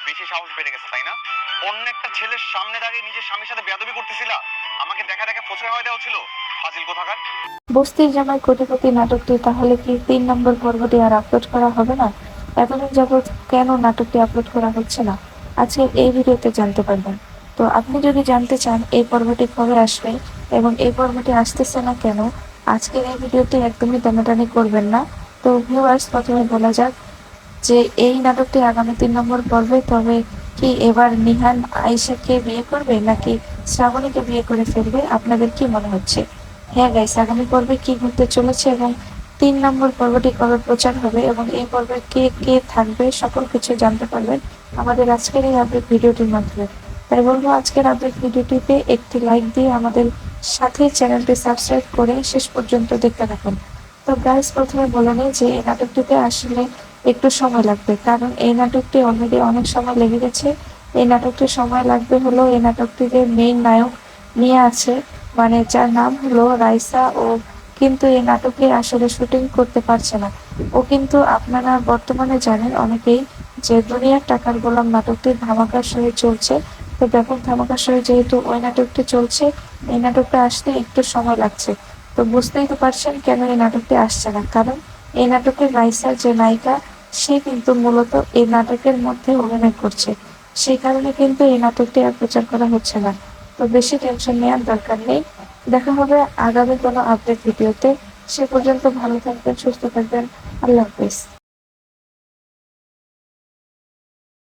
বেশি সাহস বেড়ে গেছে তাই না? অন্য একটা ছেলের সামনে দাঁড়িয়ে নিজের স্বামীর সাথে বেয়াদবি করতেছিলা, আমাকে দেখা দেখা ফোসকা হয়ে দেওয়া ছিল, ফাজিল কোথাকার। বস্তির জামাই কোটিপতি নাটকটি তাহলে কি 3 নম্বর পর্বটি আর আপলোড করা হবে না? এতদিন যাবৎ কেন নাটকটি আপলোড করা হচ্ছে না, আজকে এই ভিডিওতে জানতে পারবেন। তো আপনি যদি জানতে চান এই পর্বটি কবে আসবে এবং এই পর্বটি আসতেছে না কেন, আজকের এই ভিডিওটি একদমই টানাটানি করবেন না। তো ভিউয়ার্স, প্রথমে বলা যাক যে এই নাটকটি আগামী 3 নম্বর পর্বে। তবে কি এবার নিহান আয়েশাকে বিয়ে করবে নাকি শ্রাবণীকে বিয়ে করে ফেলবে, আপনাদের কি মনে হচ্ছে? হ্যাঁ গাইস, আগামী পর্বে কি ঘটতে চলেছে এবং 3 নম্বর পর্বটি কবে প্রচার হবে এবং এই পর্বে কে কে থাকবে, সকল কিছু জানতে পারবেন আমাদের আজকের এই আপডেট ভিডিওটির মাধ্যমে। তাই বলবো, আজকের আপডেট ভিডিওটিতে একটি লাইক দিয়ে আমাদের সাথে চ্যানেলটি সাবস্ক্রাইব করে শেষ পর্যন্ত দেখতে থাকুন। তো গাইস, প্রথমে বলে নিই যে এই নাটকটিতে আসলে একটু সময় লাগবে, কারণ এই নাটকটি অলরেডি অনেক সময় লেগে গেছে। এই নাটকটি সময় লাগবে হলো এই নাটকটিতে মেইন নায়ক নিয়ে আছে, মানে যার নাম হলো রাইসা। ও কিন্তু এই নাটকে আসলে শুটিং করতে পারছে না। ও কিন্তু আপনারা বর্তমানে জানেন অনেকেই যে দুনিয়ার টাকার গোলাম নাটকটি ধামাকার সহিত চলছে। তো ব্যাপক ধামাকার সহিত যেহেতু ওই নাটকটি চলছে, এই নাটকটা আসতে একটু সময় লাগছে। তো বুঝতেই তো পারছেন কেন এই নাটকটি আসছে না, কারণ এই নাটকের রাইসার যে নায়িকা, সে কিন্তু মূলত এই নাটকের মধ্যে অভিনয় করছে। সেই কারণে কিন্তু এই নাটকটি আর প্রচার করা হচ্ছে না। তো বেশি টেনশন নেওয়ার দরকার নেই। দেখা হবে আগামী কোনো আপডেট ভিডিওতে। সে পর্যন্ত ভালো থাকবেন, সুস্থ থাকবেন। আল্লাহ হাফেজ।